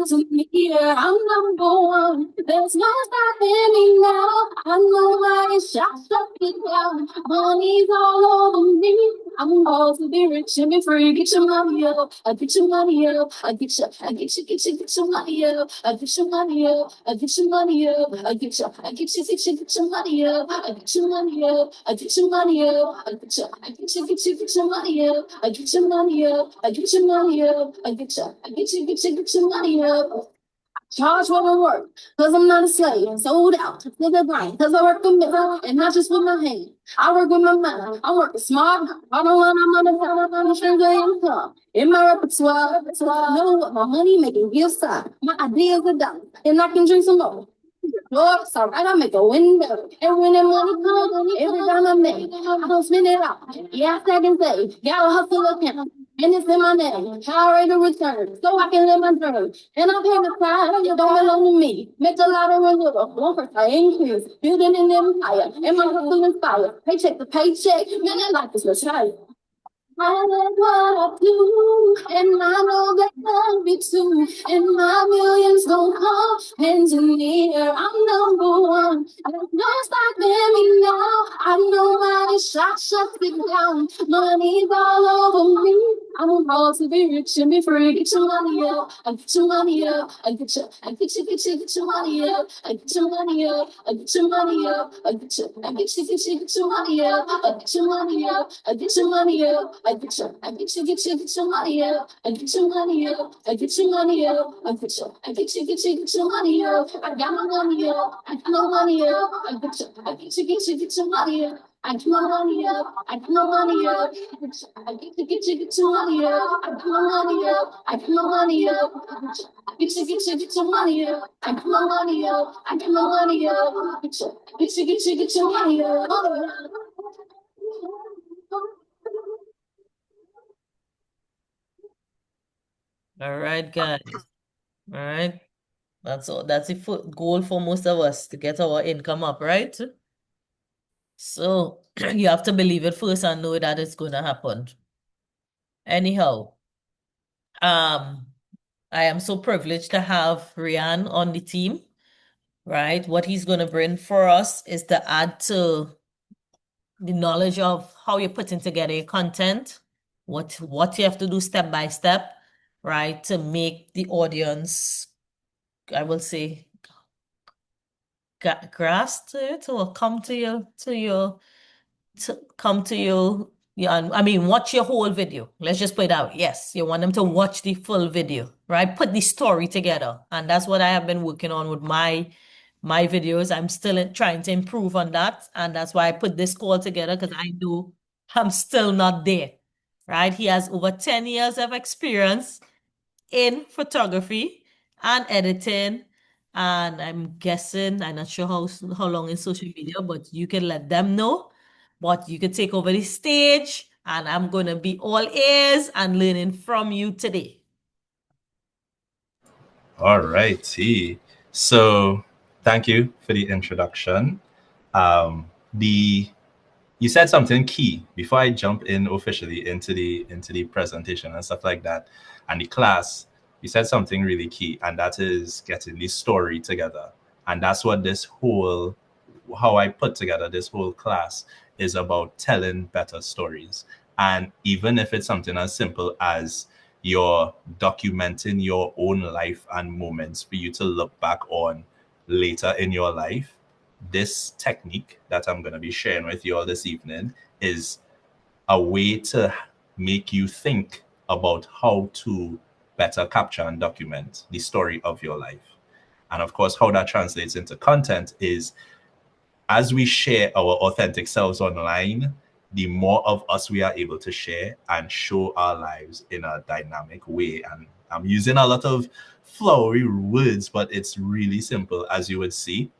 to me, yeah, I'm number one. There's no stopping me now. I know I is shots up it down. Money's all over me. I'm all to be rich and be free. Get your money up. I get your money up. I get your money up. I get your money up. I get your money up. I get your money up. I get your money up. I get your money up. I get your money up. I get your money up. I get your money up. I get your money up. Charge for the work, cause I'm not a slave. I'm sold out to the grind, cause I work with me and not just with my hand. I work with my mind. I work smart. I don't want I'm on the string of income. In my repertoire, I know what my money making gifts are. My ideas are done, and I can drink some more. Lord, it's alright, I make a window. And when that money comes, every time I make, I don't spend it all. Yeah, I stack and save. Gotta hustle again. And it's in my name. High rate of return. So I can live my dream. And I pay the price. It don't belong to me. Make a lot of little. One first I increase. Building an empire. And my hustle inspire. Paycheck to paycheck. Man, that life is a child. I love what I do, and I know that love me too. And my millions don't come engineer. I'm number one. There's no stopping me now. I know how to shut it down. Money's all over me. I'm all to be rich and be free. Get your money up. I get your money up. I get your money up. I get your money up. I get your money up. I get your money up. I get your money up. I get your money up. I get your money up. I get your money up. I get your money up. I get your money up. I got my money up. I got my money up. I get your money up. I get my money up. I get my money up. I get your money up. I get my money up. I get my money up. I get your money up. I get my money up. I get my money up. Get your money up. All right, guys. All right. That's all. That's the goal for most of us to get our income up, right? So you have to believe it first and know that it's going to happen. Anyhow, um, I am so privileged to have Rian on the team, right? What he's going to bring for us is to add to the knowledge of how you're putting together your content, what you have to do step by step, right, to make the audience, I will say, grasp it or come to you. Yeah, I mean, watch your whole video. Let's just put it out. Yes, you want them to watch the full video, right? Put the story together, and that's what I have been working on with my videos. I'm still trying to improve on that, and that's why I put this call together because I know I'm still not there, right? He has over 10 years of experience in photography and editing. And I'm guessing, I'm not sure how long in social media, but you can let them know. But you can take over the stage, and I'm going to be all ears and learning from you today. All righty. So thank you for the introduction. The You said something key before I jump in officially into the presentation and stuff like that and the class. You said something really key, and that is getting the story together. And that's what how I put together this whole class is about, telling better stories. And even if it's something as simple as you're documenting your own life and moments for you to look back on later in your life, this technique that I'm going to be sharing with you all this evening is a way to make you think about how to better capture and document the story of your life. And of course, how that translates into content is, as we share our authentic selves online, the more of us we are able to share and show our lives in a dynamic way. And I'm using a lot of flowery words, but it's really simple, as you would see.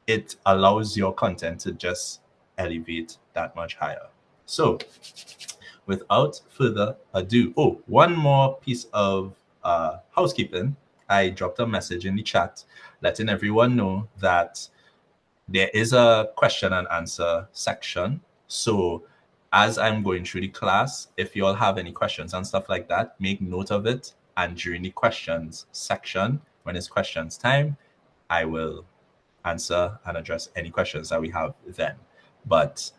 It allows your content to just elevate that much higher. So, without further ado, one more piece of housekeeping. I dropped a message in the chat letting everyone know that there is a question and answer section. So, as I'm going through the class, if you all have any questions and stuff like that, make note of it and during the questions section, when it's questions time, I will answer and address any questions that we have then. But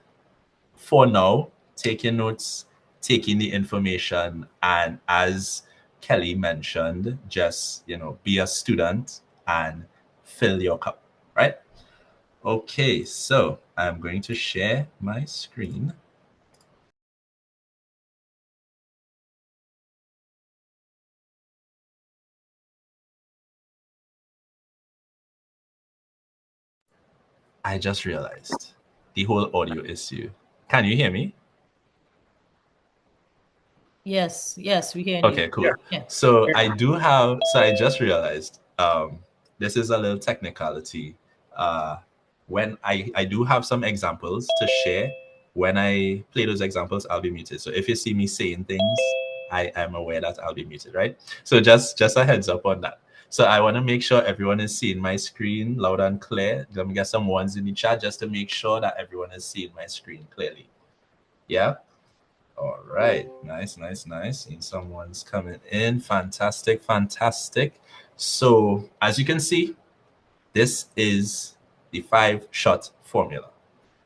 for now, take your notes, take in the information, and as Kelly mentioned, just be a student and fill your cup, right? Okay, so I'm going to share my screen. I just realized the whole audio issue. Can you hear me? Yes, we hear Okay, you. cool. Yeah. So I just realized this is a little technicality. When I do have some examples to share. When I play those examples, I'll be muted. So if you see me saying things, I am aware that I'll be muted, right? So just a heads up on that. So I want to make sure everyone is seeing my screen loud and clear. Let me get some ones in the chat just to make sure that everyone is seeing my screen clearly. Yeah? All right. Nice. Seeing someone's coming in. Fantastic. So as you can see, this is the 5-shot formula.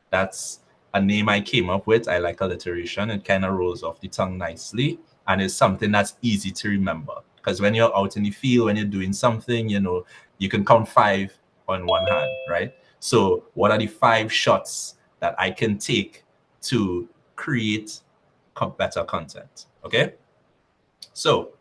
That's a name I came up with. I like alliteration. It kind of rolls off the tongue nicely. And it's something that's easy to remember. Because when you're out in the field, when you're doing something, you can count 5 on one hand, right? So what are the 5 shots that I can take to create better content? Okay? So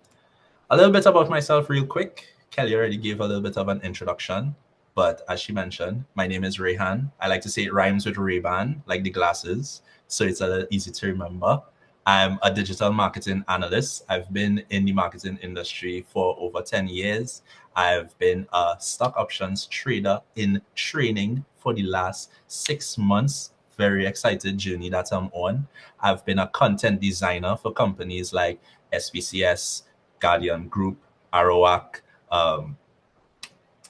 a little bit about myself real quick. Kelly already gave a little bit of an introduction. But as she mentioned, my name is Rayhan. I like to say it rhymes with Ray-Ban, like the glasses. So it's a little easy to remember. I'm a digital marketing analyst. I've been in the marketing industry for over 10 years. I've been a stock options trader in training for the last 6 months. Very excited journey that I'm on. I've been a content designer for companies like SPCS, Guardian Group, Arawak,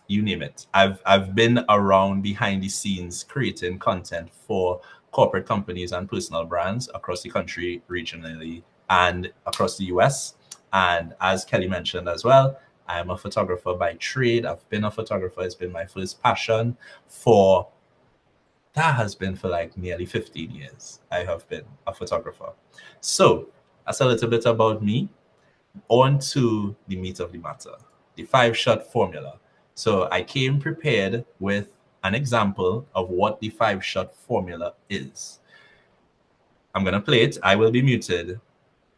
you name it. I've been around behind the scenes creating content for corporate companies and personal brands across the country, regionally, and across the US. And as Kelly mentioned as well, I am a photographer by trade. I've been a photographer. It's been my first passion for like nearly 15 years. I have been a photographer. So that's a little bit about me. On to the meat of the matter, the 5-shot formula. So I came prepared with an example of what the 5-shot formula is. I'm going to play it. I will be muted,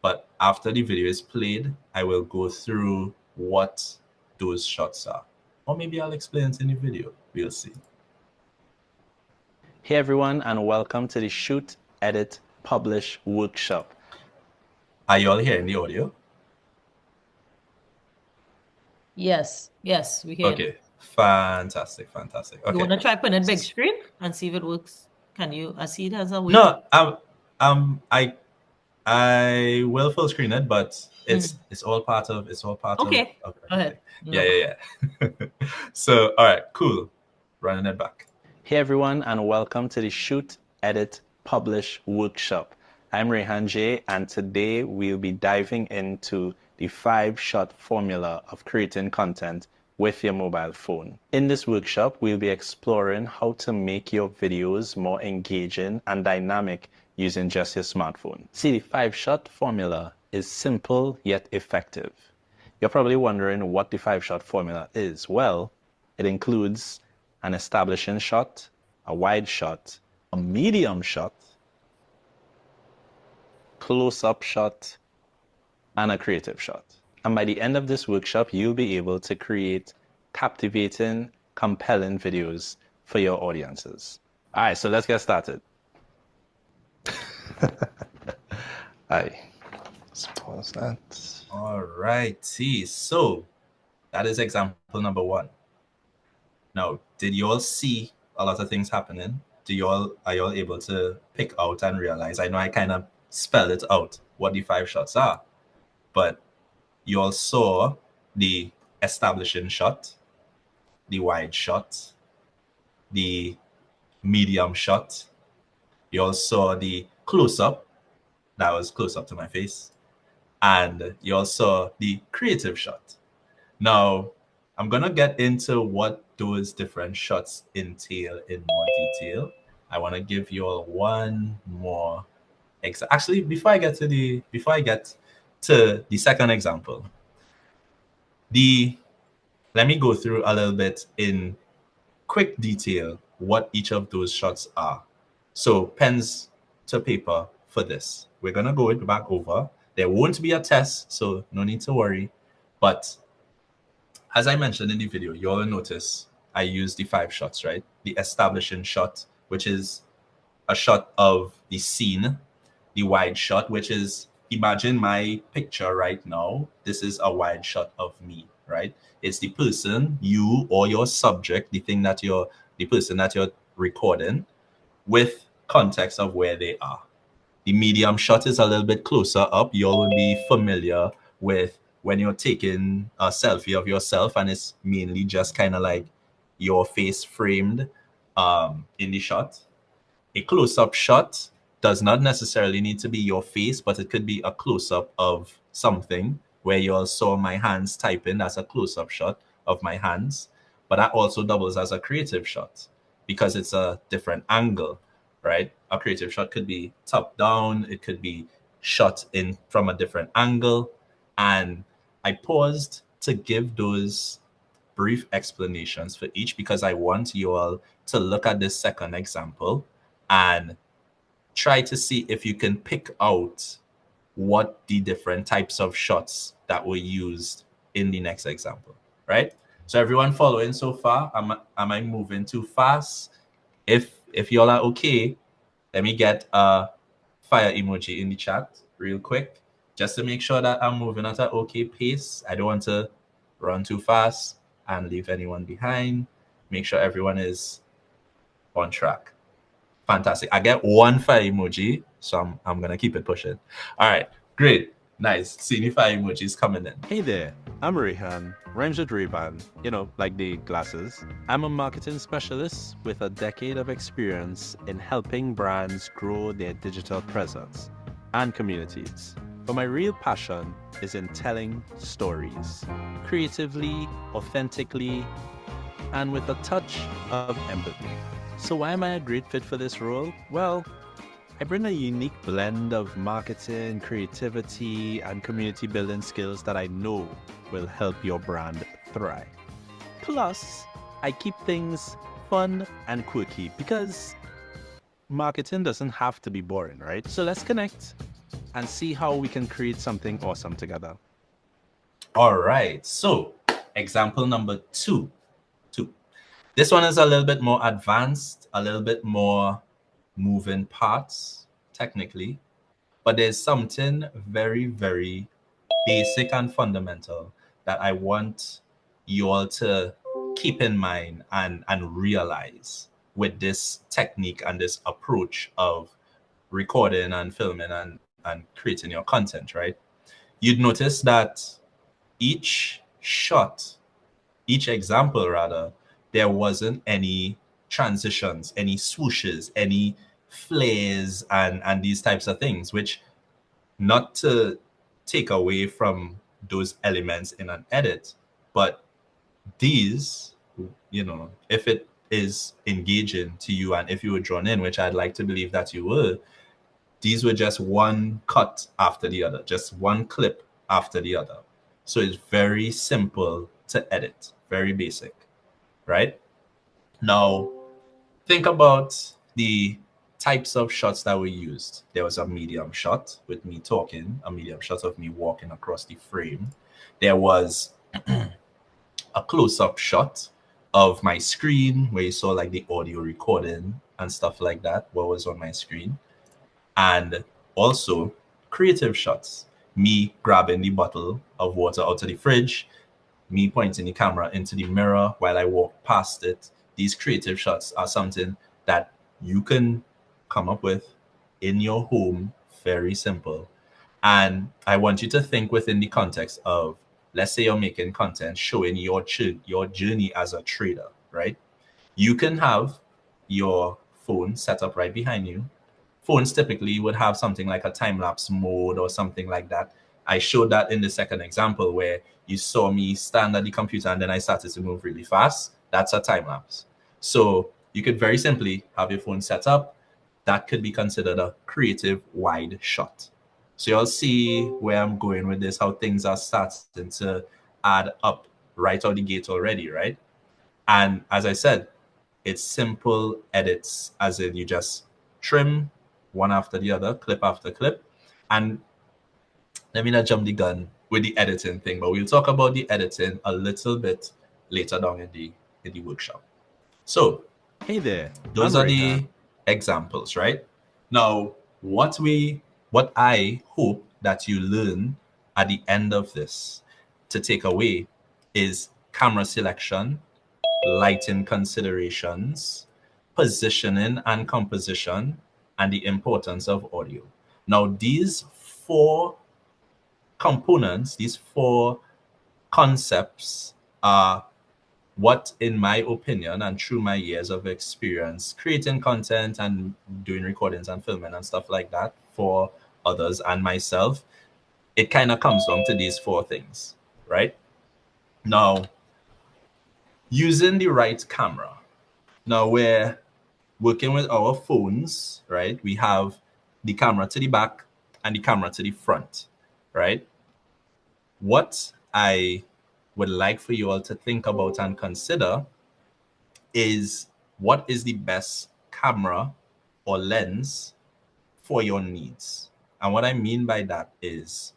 but after the video is played, I will go through what those shots are. Or maybe I'll explain it in the video. We'll see. Hey everyone, and welcome to the Shoot, Edit, Publish workshop. Are you all hearing the audio? Yes, we hear. Okay, fantastic. Okay. You want to try putting it big screen and see if it works? Can you? I see it as a way. No, I will full screen it, but it's all part of Okay. of Go ahead. Yeah. So all right, cool. Running it back. Hey everyone, and welcome to the Shoot, Edit, Publish workshop. I'm Rayhan J, and today we'll be diving into the 5-shot formula of creating content with your mobile phone. In this workshop, we'll be exploring how to make your videos more engaging and dynamic using just your smartphone. See, the 5-shot formula is simple yet effective. You're probably wondering what the 5-shot formula is. Well, it includes an establishing shot, a wide shot, a medium shot, close-up shot, and a creative shot. And by the end of this workshop, you'll be able to create captivating, compelling videos for your audiences. All right, so let's get started. Let's pause that. All righty. So that is example number 1. Now, did you all see a lot of things happening? Are you all able to pick out and realize? I know I kind of spelled it out what the 5 shots are, but you all saw the establishing shot, the wide shot, the medium shot. You all saw the close-up. That was close up to my face. and you also saw the creative shot. Now, I'm going to get into what those different shots entail in more detail. I want to give you all one more actually before I get to the second example. Let me go through a little bit in quick detail what each of those shots are. So pens to paper for this. We're going to go back over. There won't be a test, so no need to worry. But as I mentioned in the video, you all notice I use the 5 shots, right? The establishing shot, which is a shot of the scene, the wide shot, which is, imagine my picture right now. This is a wide shot of me, right? It's the person, you or your subject, the person that you're recording, with context of where they are. The medium shot is a little bit closer up. You'll be familiar with when you're taking a selfie of yourself and it's mainly just kind of like your face framed in the shot. A close-up shot does not necessarily need to be your face, but it could be a close-up of something where you all saw my hands typing. That's a close-up shot of my hands. But that also doubles as a creative shot because it's a different angle, right? A creative shot could be top down. It could be shot in from a different angle. And I paused to give those brief explanations for each because I want you all to look at this second example and try to see if you can pick out what the different types of shots that were used in the next example, right? So everyone following so far? Am I moving too fast? If y'all are okay, let me get a fire emoji in the chat real quick, just to make sure that I'm moving at an okay pace. I don't want to run too fast and leave anyone behind. Make sure everyone is on track. Fantastic. I get one fire emoji, so I'm gonna keep it pushing. All right, great, nice. Seeing the fire emojis coming in. Hey there, I'm Rehan, rhymes with Ray-Ban, like the glasses. I'm a marketing specialist with a decade of experience in helping brands grow their digital presence and communities. But my real passion is in telling stories, creatively, authentically, and with a touch of empathy. So why am I a great fit for this role? Well, I bring a unique blend of marketing, creativity, and community building skills that I know will help your brand thrive. Plus, I keep things fun and quirky because marketing doesn't have to be boring, right? So let's connect and see how we can create something awesome together. All right, so example number 2. This one is a little bit more advanced, a little bit more moving parts, technically. But there's something very, very basic and fundamental that I want you all to keep in mind and realize with this technique and this approach of recording and filming and creating your content, right? You'd notice that each shot, each example rather, there wasn't any transitions, any swooshes, any flares and these types of things, which, not to take away from those elements in an edit, but these, if it is engaging to you and if you were drawn in, which I'd like to believe that you were, these were just one cut after the other, just one clip after the other. So it's very simple to edit, very basic. Right? Now, think about the types of shots that were used. There was a medium shot with me talking, a medium shot of me walking across the frame. There was a close-up shot of my screen where you saw like the audio recording and stuff like that, what was on my screen. And also creative shots, me grabbing the bottle of water out of the fridge, me pointing the camera into the mirror while I walk past it. These creative shots are something that you can come up with in your home, very simple. And I want you to think within the context of, let's say you're making content showing your journey as a trader, right? You can have your phone set up right behind you. Phones typically would have something like a time-lapse mode or something like that. I showed that in the second example where you saw me stand at the computer and then I started to move really fast. That's a time lapse. So you could very simply have your phone set up. That could be considered a creative wide shot. So you'll see where I'm going with this, how things are starting to add up right out the gate already, right? And as I said, it's simple edits, as in you just trim one after the other, clip after clip. And let me not jump the gun with the editing thing, but we'll talk about the editing a little bit later down in the workshop. So Hey there. those I'm are Rehan. the examples, right? Now, what I hope that you learn at the end of this to take away is camera selection, lighting considerations, positioning and composition, and the importance of audio. Now, these 4 components, these 4 concepts are what, in my opinion, and through my years of experience creating content and doing recordings and filming and stuff like that for others and myself, it kind of comes down to these 4 things, right? Now, using the right camera. Now, we're working with our phones, right? We have the camera to the back and the camera to the front, right? What I would like for you all to think about and consider is what is the best camera or lens for your needs. And what I mean by that is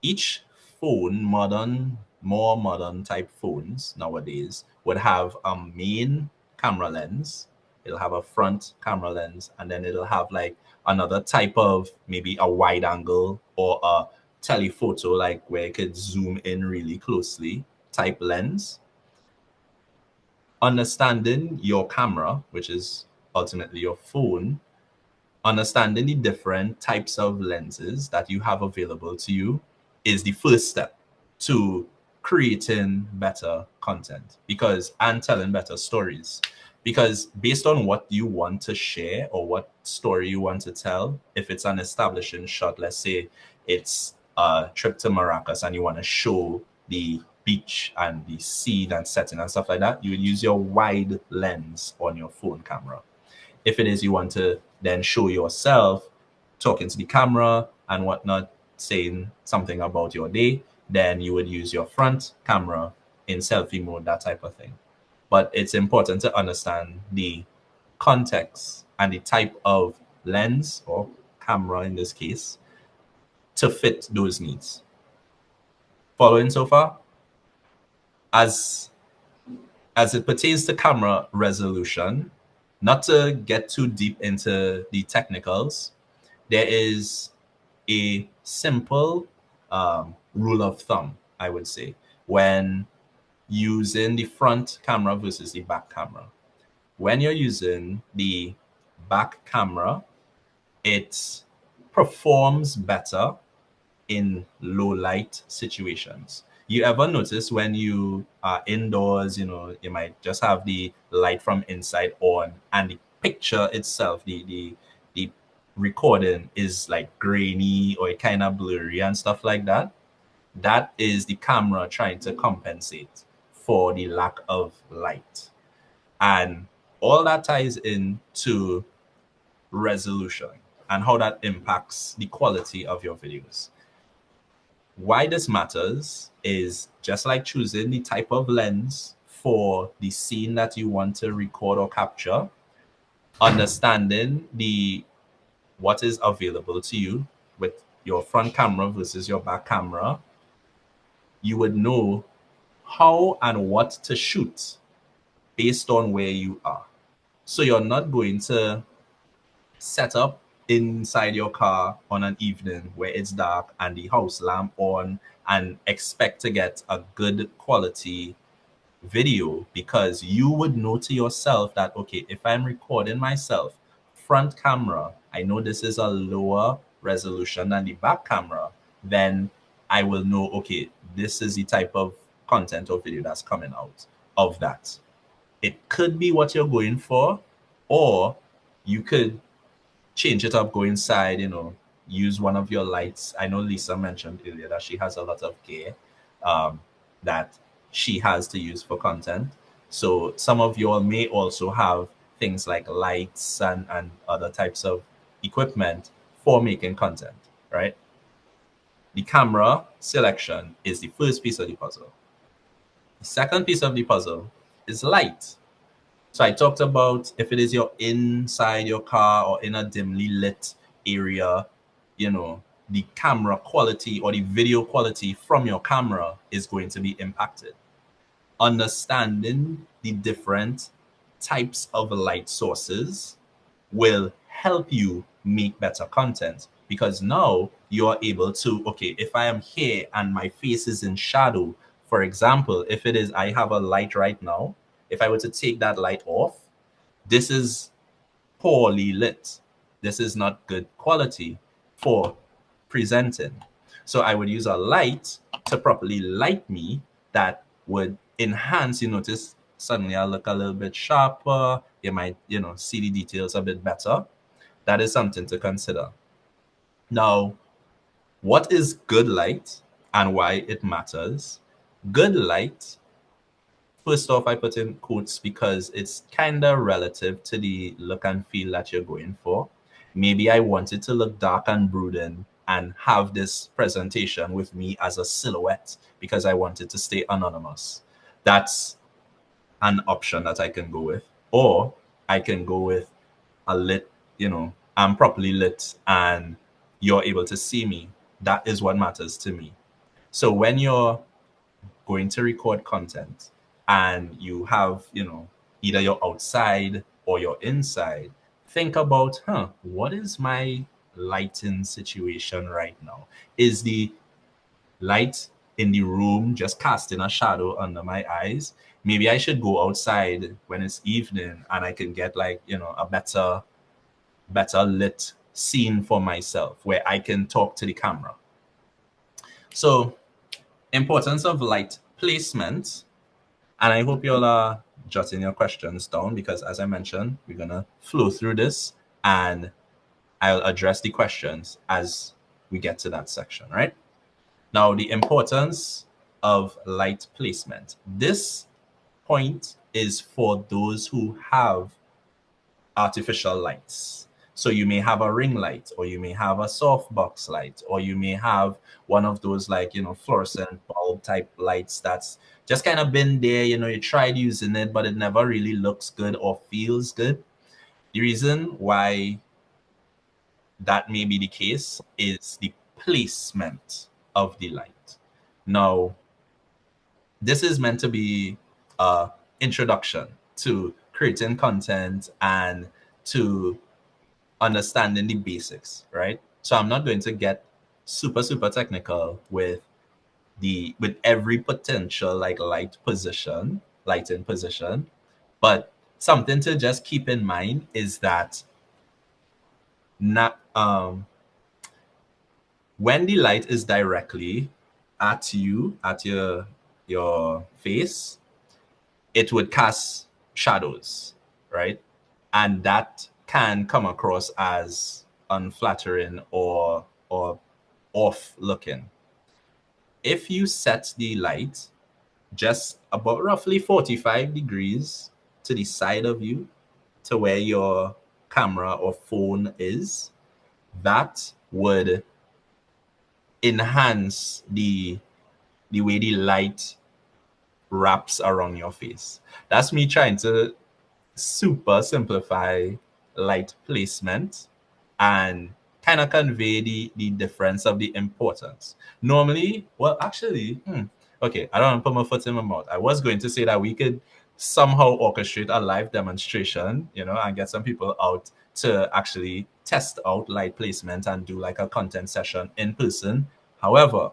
each phone, more modern type phones nowadays would have a main camera lens. It'll have a front camera lens, and then it'll have like another type of maybe a wide angle or a telephoto, like where it could zoom in really closely type lens. Understanding your camera, which is ultimately your phone, understanding the different types of lenses that you have available to you is the first step to creating better content and telling better stories. Because based on what you want to share or what story you want to tell, if it's an establishing shot, let's say it's a trip to Maracas and you want to show the beach and the scene and setting and stuff like that, you would use your wide lens on your phone camera. If it is you want to then show yourself talking to the camera and whatnot, saying something about your day, then you would use your front camera in selfie mode, that type of thing. But it's important to understand the context and the type of lens or camera in this case to fit those needs. Following so far? As it pertains to camera resolution, not to get too deep into the technicals, there is a simple rule of thumb, I would say, when using the front camera versus the back camera. When you're using the back camera, it performs better in low light situations. You ever notice when you are indoors, you might just have the light from inside on and the picture itself, the recording is like grainy or kind of blurry and stuff like that? That is the camera trying to compensate for the lack of light. And all that ties into resolution and how that impacts the quality of your videos. Why this matters is just like choosing the type of lens for the scene that you want to record or capture, understanding what is available to you with your front camera versus your back camera, you would know how and what to shoot based on where you are. So you're not going to set up inside your car on an evening where it's dark and the house lamp on and expect to get a good quality video, because you would know to yourself that, okay, if I'm recording myself front camera, I know this is a lower resolution than the back camera, then I will know, okay, this is the type of content or video that's coming out of that. It could be what you're going for, or you could change it up, go inside, use one of your lights. I know Lisa mentioned earlier that she has a lot of gear that she has to use for content. So some of you all may also have things like lights and other types of equipment for making content, right? The camera selection is the first piece of the puzzle. The second piece of the puzzle is light. So I talked about if it is you're inside your car or in a dimly lit area, you know, the camera quality or the video quality from your camera is going to be impacted. Understanding the different types of light sources will help you make better content, because now you are able to, okay, if I am here and my face is in shadow, for example, if it is, I have a light right now, if I were to take that light off, this is poorly lit. This is not good quality for presenting. So I would use a light to properly light me that would enhance, you notice suddenly I look a little bit sharper. You might, you know, see the details a bit better. That is something to consider. Now, what is good light and why it matters? Good light, first off, I put in quotes because it's kind of relative to the look and feel that you're going for. Maybe I wanted to look dark and brooding and have this presentation with me as a silhouette because I wanted to stay anonymous. That's an option that I can go with. Or I can go with a lit, you know, I'm properly lit and you're able to see me. That is what matters to me. So when you're going to record content and you have, you know, either you're outside or you're inside, think about, what is my lighting situation right now? Is the light in the room just casting a shadow under my eyes? Maybe I should go outside when it's evening and I can get, like, you know, a better lit scene for myself where I can talk to the camera. So importance of light placement, and I hope you'll are jotting your questions down, because as I mentioned, we're gonna flow through this and I'll address the questions as we get to that section, right? Now, the importance of light placement. This point is for those who have artificial lights. So you may have a ring light, or you may have a softbox light, or you may have one of those, like, you know, fluorescent bulb type lights that's just kind of been there, you know, you tried using it, but it never really looks good or feels good. The reason why that may be the case is the placement of the light. Now, this is meant to be an introduction to creating content and to understanding the basics, right? So I'm not going to get super technical with every potential like lighting position, but something to just keep in mind is that when the light is directly at you, at your face, it would cast shadows, right? And that can come across as unflattering or off looking. If you set the light just about roughly 45 degrees to the side of you, to where your camera or phone is, that would enhance the way the light wraps around your face. That's me trying to super simplify light placement and kind of convey the difference of the importance. Normally, well, actually, okay, I don't want to put my foot in my mouth. I was going to say that we could somehow orchestrate a live demonstration, you know, and get some people out to actually test out light placement and do like a content session in person. However,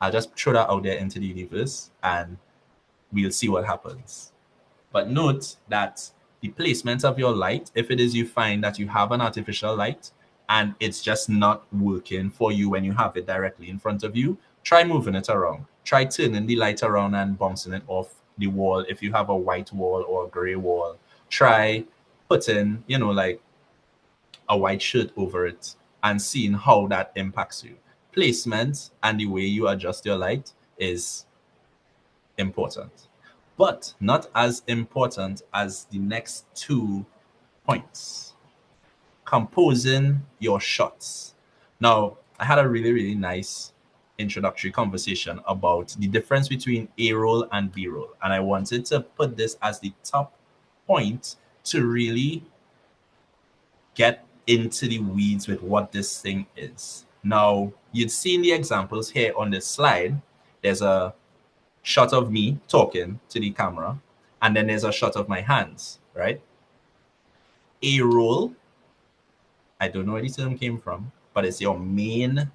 I'll just throw that out there into the universe and we'll see what happens. But note that the placement of your light, if it is you find that you have an artificial light and it's just not working for you when you have it directly in front of you, try moving it around. Try turning the light around and bouncing it off the wall. If you have a white wall or a gray wall, try putting, you know, like a white shirt over it and seeing how that impacts you. Placement and the way you adjust your light is important, but not as important as the next 2 points. Composing your shots. Now, I had a really, really nice introductory conversation about the difference between A-roll and B-roll, and I wanted to put this as the top point to really get into the weeds with what this thing is. Now, you'd seen the examples here on this slide. There's a shot of me talking to the camera, and then there's a shot of my hands, right? A-roll, I don't know where the term came from, but it's your main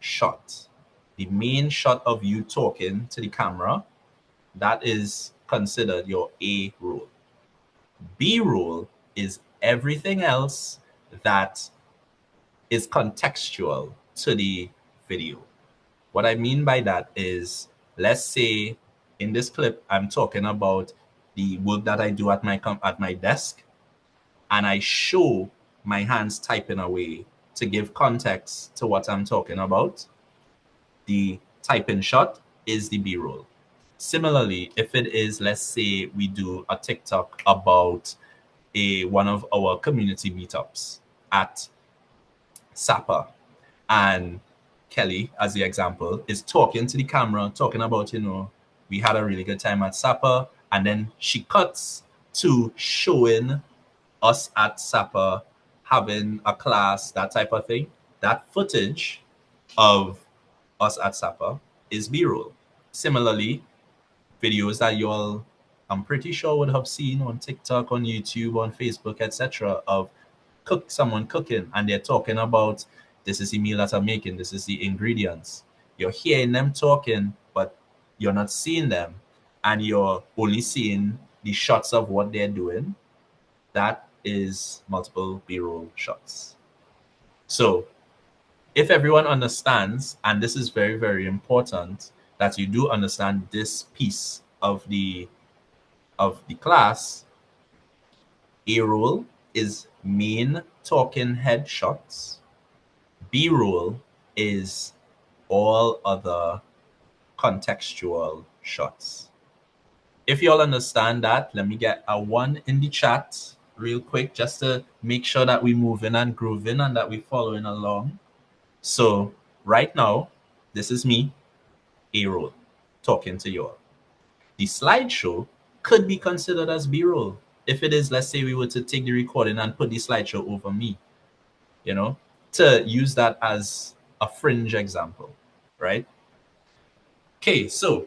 shot. The main shot of you talking to the camera, that is considered your A-roll. B-roll is everything else that is contextual to the video. What I mean by that is, let's say in this clip, I'm talking about the work that I do at my desk, and I show my hands typing away to give context to what I'm talking about. The typing shot is the B-roll. Similarly, if it is, let's say we do a TikTok about one of our community meetups at SAPA, and Kelly, as the example, is talking to the camera, talking about, we had a really good time at SAPA, and then she cuts to showing us at SAPA having a class, that type of thing. That footage of us at SAPA is B-roll. Similarly, videos that you all, I'm pretty sure, would have seen on TikTok, on YouTube, on Facebook, etc., of someone cooking, and they're talking about, this is the meal that I'm making, this is the ingredients. You're hearing them talking, but you're not seeing them, and you're only seeing the shots of what they're doing. That is multiple B-roll shots. So if everyone understands, and this is very, very important, that you do understand this piece of the class, A-roll is main talking head shots. B-roll is all other contextual shots. If you all understand that, let me get a 1 in the chat real quick, just to make sure that we're moving and grooving and that we're following along. So right now, this is me, A-roll, talking to you all. The slideshow could be considered as B-roll. If it is, let's say we were to take the recording and put the slideshow over me, to use that as a fringe example, right? Okay, so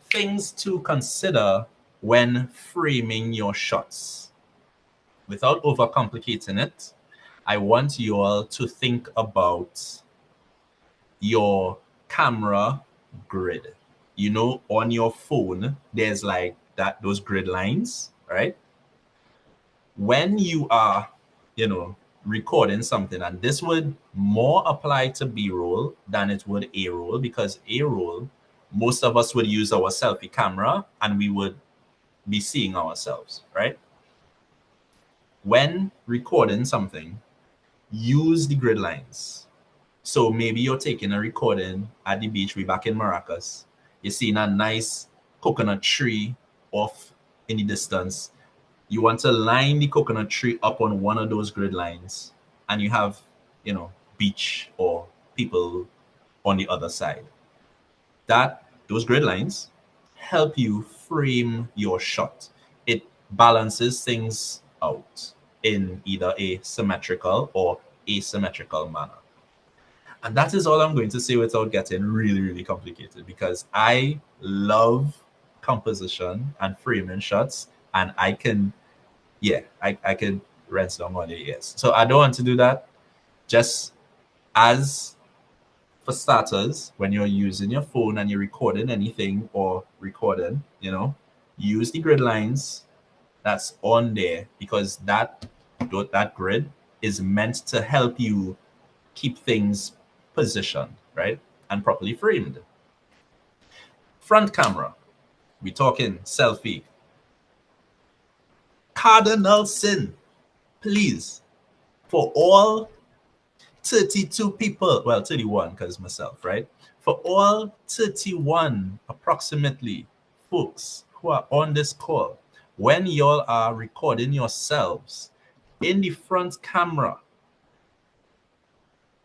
things to consider when framing your shots. Without overcomplicating it, I want you all to think about your camera grid. On your phone, there's like those grid lines, right? When you are, recording something, and this would more apply to B-roll than it would A-roll, because A-roll, most of us would use our selfie camera and we would be seeing ourselves, right? When recording something, use the grid lines. So maybe you're taking a recording at the beach, we're back in Maracas, you're seeing a nice coconut tree off in the distance. You want to line the coconut tree up on one of those grid lines, and you have, beach or people on the other side. Those grid lines help you frame your shot. It balances things out in either a symmetrical or asymmetrical manner. And that is all I'm going to say without getting really, really complicated, because I love composition and framing shots, and I could rent down on it, yes. So I don't want to do that. Just as for starters, when you're using your phone and you're recording anything or recording, use the grid lines that's on there, because that grid is meant to help you keep things positioned, right? And properly framed. Front camera. We're talking selfie. Cardinal sin, please, for all 32 people, well, 31 because myself, right? For all 31 approximately folks who are on this call, when y'all are recording yourselves in the front camera,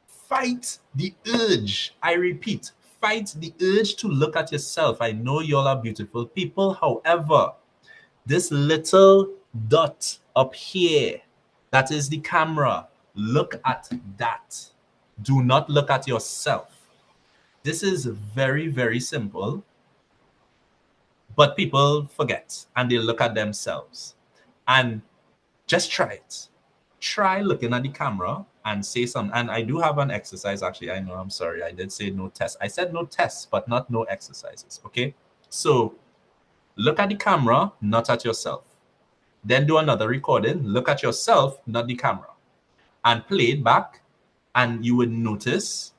fight the urge. I repeat, fight the urge to look at yourself. I know y'all are beautiful people. However, this little dot up here, that is the camera. Look at that. Do not look at yourself. This is very, very simple, but people forget and they look at themselves. And just try it. Try looking at the camera and say something. And I do have an exercise, actually. I know, I'm sorry. I did say no test. I said no tests, but not no exercises. Okay? So look at the camera, not at yourself. Then do another recording. Look at yourself, not the camera. And play it back. And you would notice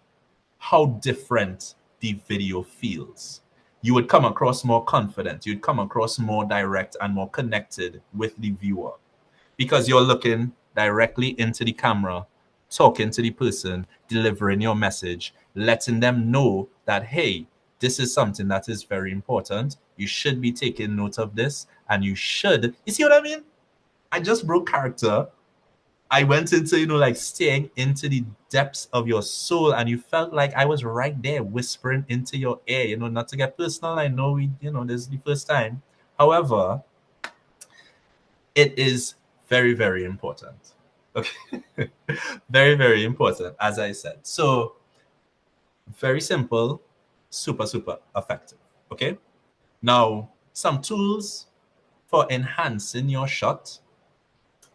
how different the video feels. You would come across more confident. You'd come across more direct and more connected with the viewer because you're looking directly into the camera, talking to the person, delivering your message, letting them know that, hey, this is something that is very important. You should be taking note of this, and you should. You see what I mean? I just broke character. I went into, like staying into the depths of your soul, and you felt like I was right there whispering into your ear, not to get personal. I know this is the first time. However, it is very, very important. Okay. Very, very important, as I said. So very simple, super, super effective. Okay. Now, some tools for enhancing your shot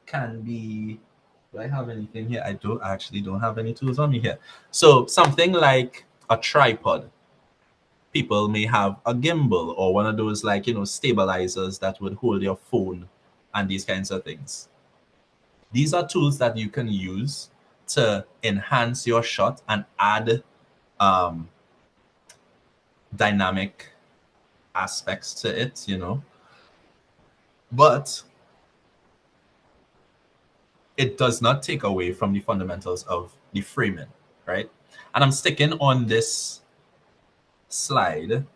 can be, do I have anything here? I don't have any tools on me here. So something like a tripod. People may have a gimbal or one of those stabilizers that would hold your phone and these kinds of things. These are tools that you can use to enhance your shot and add dynamic aspects to it, But it does not take away from the fundamentals of the framing, right? And I'm sticking on this slide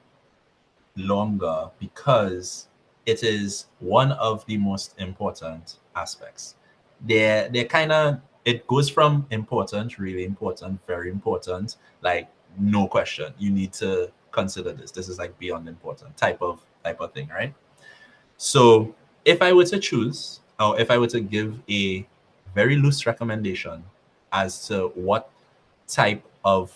longer because it is one of the most important aspects. They're kind of, it goes from important, really important, very important, like no question. You need to consider this. This is like beyond important type of thing, right? So if I were to choose, or if I were to give a very loose recommendation as to what type of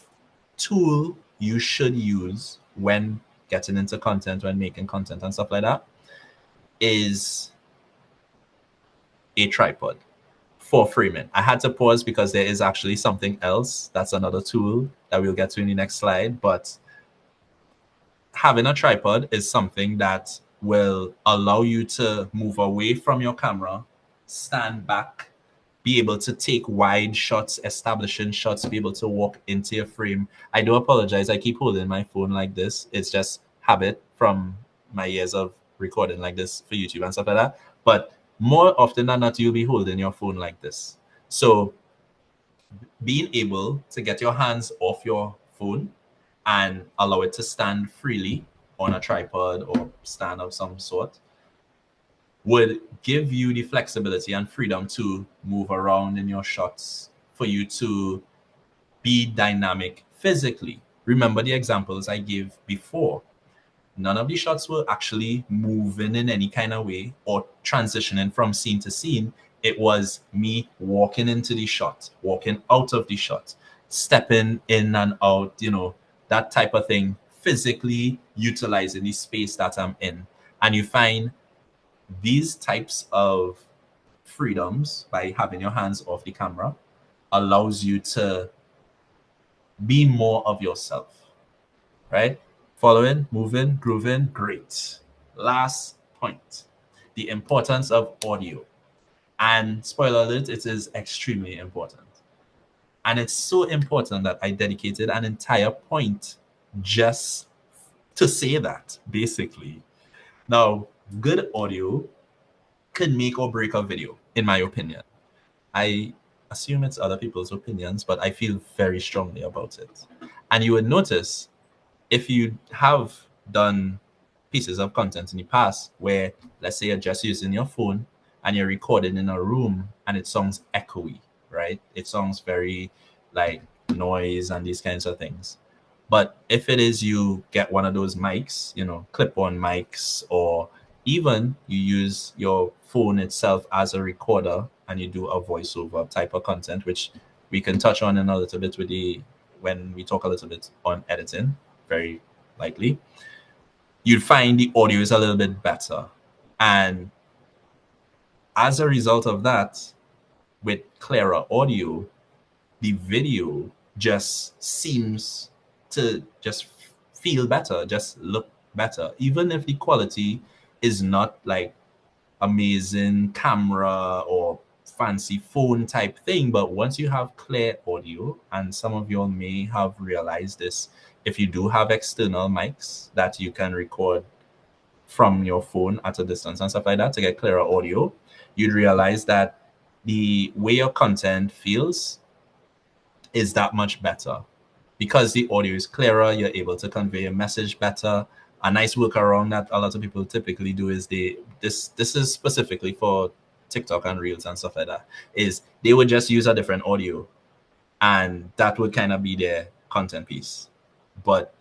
tool you should use when getting into content, when making content and stuff like that, is a tripod for framing. I had to pause because there is actually something else. That's another tool that we'll get to in the next slide. But having a tripod is something that will allow you to move away from your camera, stand back, be able to take wide shots, establishing shots, be able to walk into your frame. I do apologize. I keep holding my phone like this. It's just habit from my years of recording like this for YouTube and stuff like that. But more often than not, you'll be holding your phone like this. So being able to get your hands off your phone and allow it to stand freely on a tripod or stand of some sort would give you the flexibility and freedom to move around in your shots, for you to be dynamic physically. Remember the examples I gave before. None of the shots were actually moving in any kind of way or transitioning from scene to scene. It was me walking into the shot, walking out of the shot, stepping in and out, that type of thing, physically utilizing the space that I'm in. And you find these types of freedoms by having your hands off the camera allows you to be more of yourself, right? Following, moving, grooving, great. Last point, the importance of audio. And spoiler alert, it is extremely important. And it's so important that I dedicated an entire point just to say that, basically. Now, good audio can make or break a video, in my opinion. I assume it's other people's opinions, but I feel very strongly about it. And you would notice if you have done pieces of content in the past where, let's say, you're just using your phone and you're recording in a room and it sounds echoey, right? It sounds very like noise and these kinds of things. But if it is you get one of those mics, you know, clip-on mics, or even you use your phone itself as a recorder and you do a voiceover type of content, which we can touch on in a little bit when we talk a little bit on editing, very likely, you'd find the audio is a little bit better. And as a result of that, with clearer audio, the video just seems to just feel better, just look better, even if the quality is not like amazing camera or fancy phone type thing. But once you have clear audio, and some of you all may have realized this, if you do have external mics that you can record from your phone at a distance and stuff like that to get clearer audio, you'd realize that the way your content feels is that much better. Because the audio is clearer, you're able to convey a message better. A nice workaround that a lot of people typically do is this is specifically for TikTok and Reels and stuff like that, is they would just use a different audio and that would kind of be their content piece. But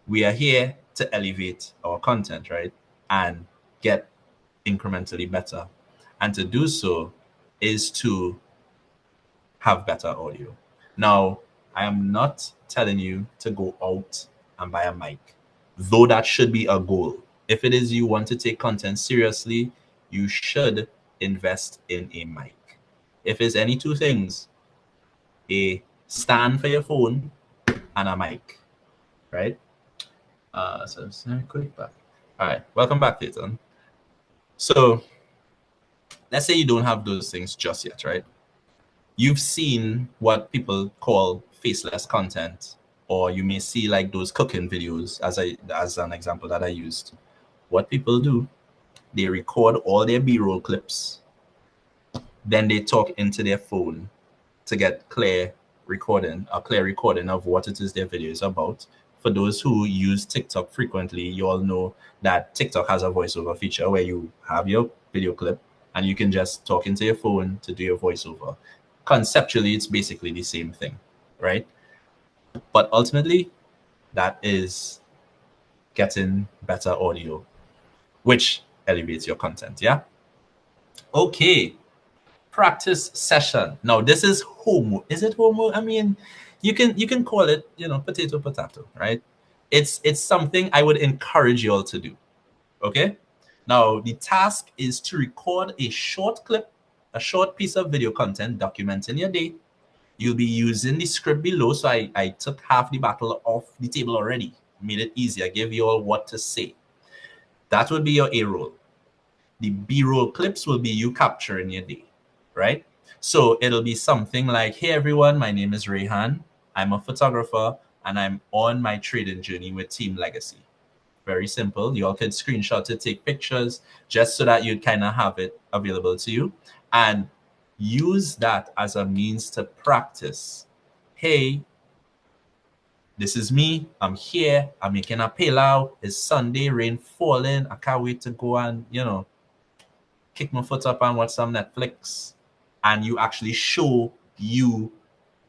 we are here to elevate our content, right? And get incrementally better. And to do so is to have better audio. Now, I am not telling you to go out and buy a mic, though that should be a goal. If it is you want to take content seriously, you should invest in a mic. If it's any two things, a stand for your phone and a mic, right? So just quick back. All right, welcome back, Peyton. So let's say you don't have those things just yet, right? You've seen what people call faceless content, or you may see like those cooking videos as an example that I used. What people do, they record all their B-roll clips, then they talk into their phone to get a clear recording of what it is their video is about. For those who use TikTok frequently, you all know that TikTok has a voiceover feature where you have your video clip and you can just talk into your phone to do your voiceover. Conceptually, it's basically the same thing, right? But ultimately, that is getting better audio, which elevates your content, yeah? Okay, practice session. Now, this is homework. Is it homework? I mean, you can call it, potato, right? It's something I would encourage you all to do, okay? Now, the task is to record a short clip, a short piece of video content documenting your day. You'll be using the script below. So I took half the battle off the table already, made it easier, gave you all what to say. That would be your A roll. The B roll clips will be you capturing your day, right? So it'll be something like, hey everyone, my name is Rayhan. I'm a photographer and I'm on my trading journey with Team Legacy. Very simple. You all can screenshot it, take pictures, just so that you kind of have it available to you. And use that as a means to practice. Hey, this is me. I'm here. I'm making a pilau. It's Sunday, rain falling. I can't wait to go and, kick my foot up and watch some Netflix. And you actually show you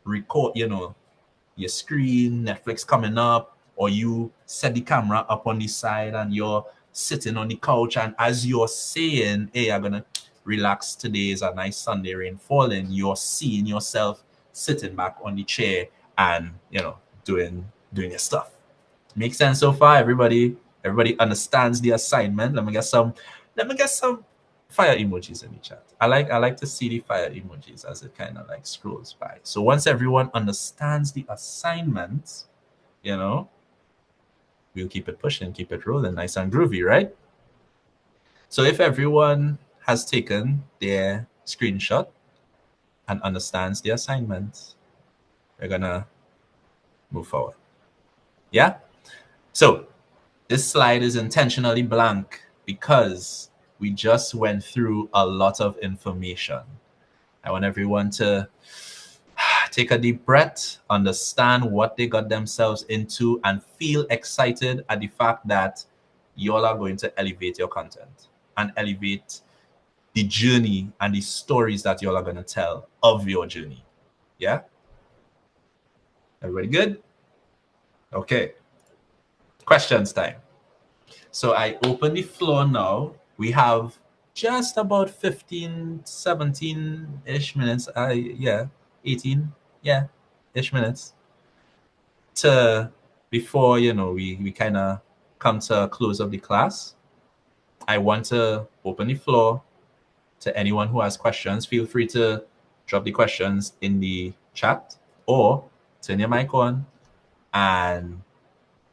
record, your screen, Netflix coming up, or you set the camera up on the side and you're sitting on the couch. And as you're saying, hey, I'm going to relax, today is a nice Sunday, rain falling, you're seeing yourself sitting back on the chair and doing your stuff. Make sense so far? Everybody understands the assignment. Let me get some fire emojis in the chat. I like to see the fire emojis as it kind of like scrolls by. So once everyone understands the assignment, we'll keep it pushing, keep it rolling, nice and groovy, right? So if everyone has taken their screenshot and understands the assignment, we're gonna move forward. Yeah? So this slide is intentionally blank because we just went through a lot of information. I want everyone to take a deep breath, understand what they got themselves into, and feel excited at the fact that y'all are going to elevate your content and elevate the journey and the stories that y'all are going to tell of your journey. Yeah? Everybody good? Okay. Questions time. So I open the floor now. We have just about 15, 17-ish minutes. 18, ish minutes to before, we kind of come to a close of the class. I want to open the floor to anyone who has questions. Feel free to drop the questions in the chat or turn your mic on, and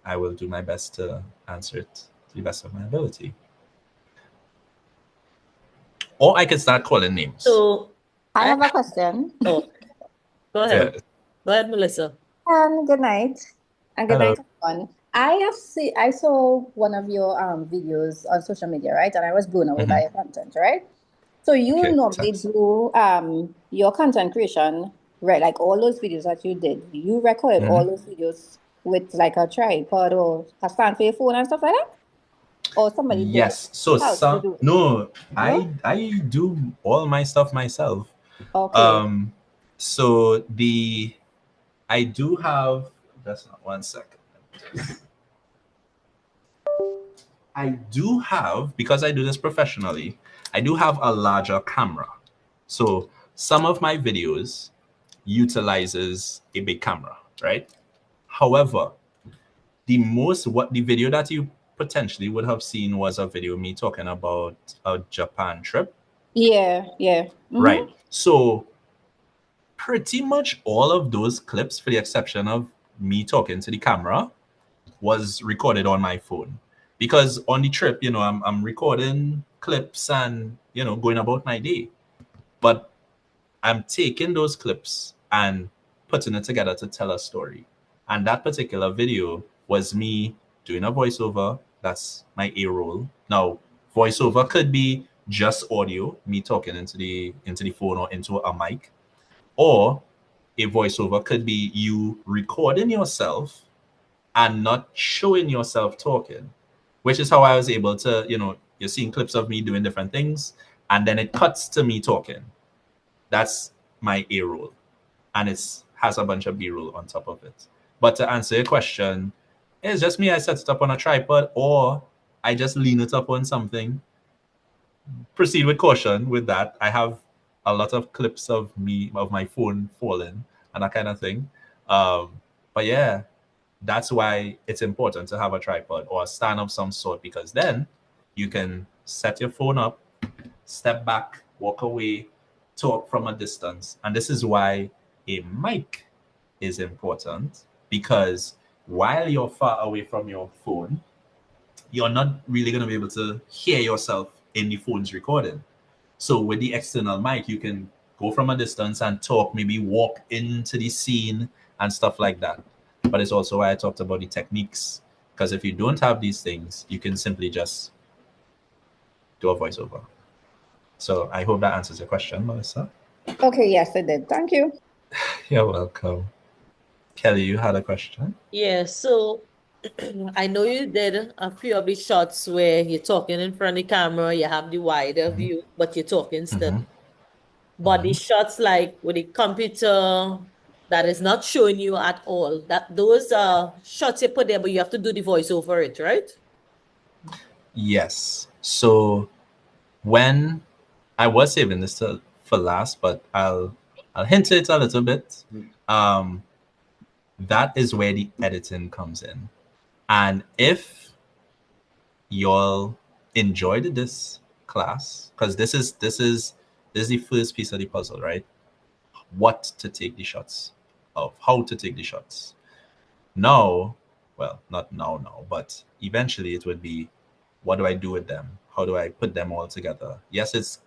I will do my best to answer it to the best of my ability. Or I can start calling names. So I have a question. go ahead. Yeah. Go ahead, Melissa. Good night. And good Hello. night, everyone. I saw one of your videos on social media, right? And I was blown away by your content, right? So you Okay, normally thanks. do your content creation, right? Like all those videos that you did, you record all those videos with like a tripod or a stand for your phone and stuff like that? Or somebody Yes. So help you do it? no, I do all my stuff myself. Okay. So I do have just 1 second. I do have, because I do this professionally, I do have a larger camera. So some of my videos utilizes a big camera, right? However, the video that you potentially would have seen was a video of me talking about a Japan trip. Yeah. Right. So pretty much all of those clips, for the exception of me talking to the camera, was recorded on my phone. Because on the trip, I'm recording clips and, going about my day. But I'm taking those clips and putting it together to tell a story. And that particular video was me doing a voiceover. That's my A roll. Now, voiceover could be just audio, me talking into the phone or into a mic, or a voiceover could be you recording yourself and not showing yourself talking, which is how I was able to, you're seeing clips of me doing different things, and then it cuts to me talking. That's my A roll, and it has a bunch of B roll on top of it. But to answer your question, it's just me. I set it up on a tripod, or I just lean it up on something. Proceed with caution with that. I have a lot of clips of my phone falling and that kind of thing. But yeah, that's why it's important to have a tripod or a stand of some sort, because then you can set your phone up, step back, walk away, talk from a distance. And this is why a mic is important, because while you're far away from your phone, you're not really going to be able to hear yourself in the phone's recording. So with the external mic, you can go from a distance and talk, maybe walk into the scene and stuff like that. But it's also why I talked about the techniques, because if you don't have these things, you can simply just do a voiceover. So I hope that answers your question, Melissa. Okay, yes, it did. Thank you. You're welcome. Kelly, you had a question? Yeah, so I know you did a few of the shots where you're talking in front of the camera, you have the wider view, but you're talking still. But the shots like with the computer that is not showing you at all, those are shots you put there, but you have to do the voice over it, right? Yes. So when I was saving this for last, but I'll hint it a little bit. That is where the editing comes in. And if y'all enjoyed this class, because this is the first piece of the puzzle, right? What to take the shots of, how to take the shots. Now, well, not now, but eventually it would be, what do I do with them? How do I put them all together? Yes, it's